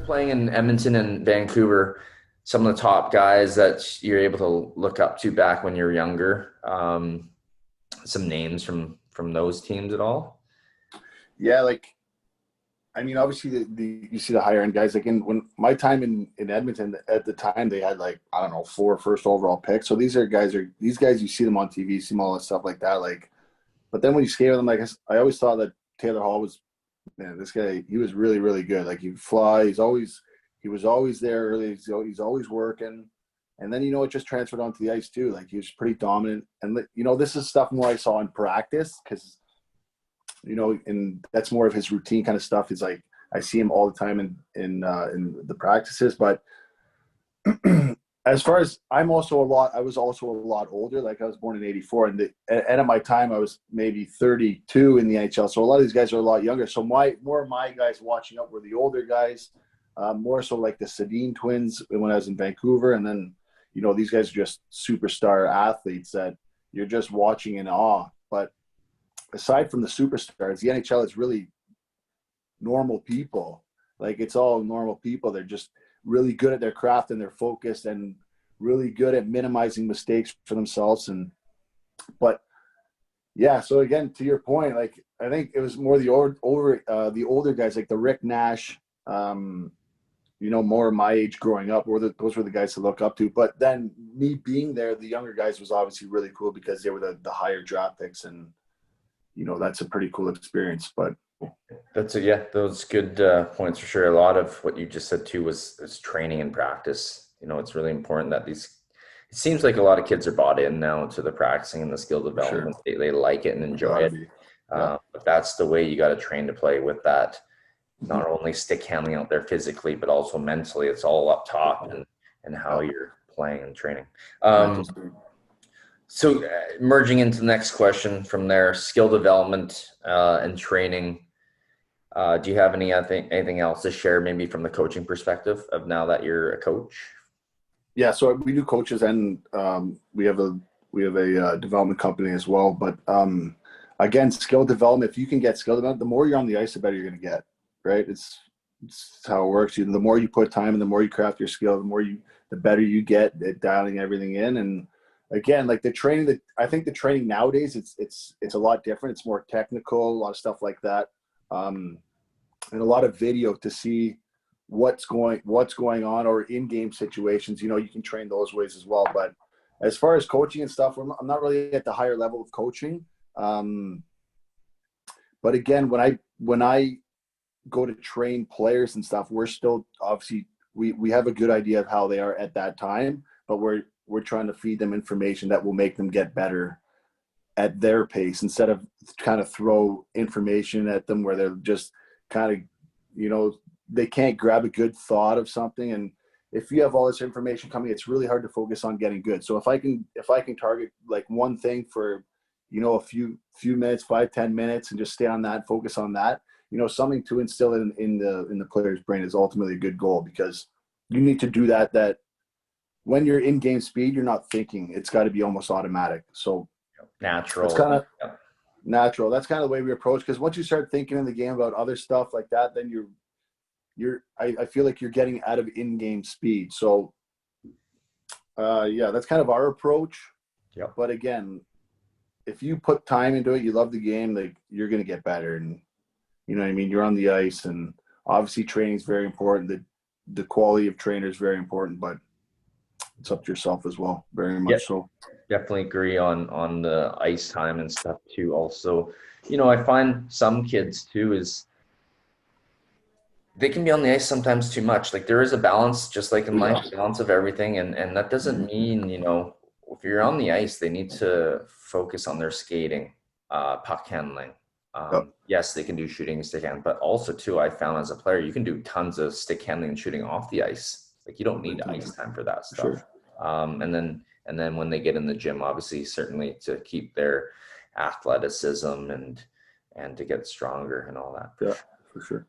playing in Edmonton and Vancouver, some of the top guys that you're able to look up to back when you were younger? Some names from those teams at all? Yeah, like I mean, obviously the you see the higher end guys. Like when my time in Edmonton at the time, they had like I don't know 4 first overall picks. So these guys you see them on TV, you see them all that stuff like that. Like, but then when you skate with them, like I always thought that Taylor Hall was man, this guy he was really really good. Like he'd fly. He was always there early. He's always working. And then it just transferred onto the ice too. Like he was pretty dominant. And this is stuff more I saw in practice because and that's more of his routine kind of stuff. Is like I see him all the time in the practices. But as far as I was also a lot older. Like I was born in '84, and at my time I was maybe 32 in the NHL. So a lot of these guys are a lot younger. So more of my guys watching up were the older guys, more so like the Sedin twins when I was in Vancouver, and then these guys are just superstar athletes that you're just watching in awe. But aside from the superstars, the NHL is really normal people. Like it's all normal people. They're just really good at their craft and they're focused and really good at minimizing mistakes for themselves. But yeah, so again, to your point, like I think it was more the older guys, like the Rick Nash, more my age growing up, those were the guys to look up to. But then me being there, the younger guys was obviously really cool because they were the higher draft picks and that's a pretty cool experience. But those good points for sure. A lot of what you just said too is training and practice. It's really important that it seems like a lot of kids are bought in now to the practicing and the skill development. sure. They like it and enjoy it. Yeah. But that's the way you got to train to play with that. Not only stick handling out there physically, but also mentally. It's all up top and how you're playing and training. So merging into the next question from there, skill development and training. Do you have anything else to share maybe from the coaching perspective of now that you're a coach? Yeah, so we do coaches and we have a development company as well. But again, skill development, if you can get skill development, the more you're on the ice, the better you're going to get, right? It's how it works. The more you put time and the more you craft your skill, the better you get at dialing everything in. And again, like I think the training nowadays, it's a lot different. It's more technical, a lot of stuff like that. And a lot of video to see what's going on or in-game situations. You can train those ways as well. But as far as coaching and stuff, I'm not really at the higher level of coaching. But again, when I go to train players and stuff, we're still obviously we have a good idea of how they are at that time, but we're trying to feed them information that will make them get better at their pace instead of kind of throw information at them where they're just kind of, they can't grab a good thought of something. And if you have all this information coming, it's really hard to focus on getting good. So if I can target like one thing for, a few minutes, 5-10 minutes and just stay on that, focus on that, something to instill in the player's brain is ultimately a good goal because you need to do that when you're in game speed, you're not thinking. It's got to be almost automatic. So natural. It's kind of natural. That's kind of the way we approach. Because once you start thinking in the game about other stuff like that, then I feel like you're getting out of in-game speed. So, that's kind of our approach. Yeah. But again, if you put time into it, you love the game, like you're going to get better. And you know what I mean? You're on the ice, and obviously training is very important. The quality of trainer is very important, but it's up to yourself as well. Very much so. Definitely agree on the ice time and stuff too. Also, I find some kids too is they can be on the ice sometimes too much. Like there is a balance, just like in life, balance of everything. And that doesn't mean, if you're on the ice, they need to focus on their skating, puck handling. Yes, they can do shooting, stick handling, but also too, I found as a player, you can do tons of stick handling and shooting off the ice. Like you don't need ice time for that stuff. Sure. And then when they get in the gym, obviously, certainly to keep their athleticism and to get stronger and all that. For sure.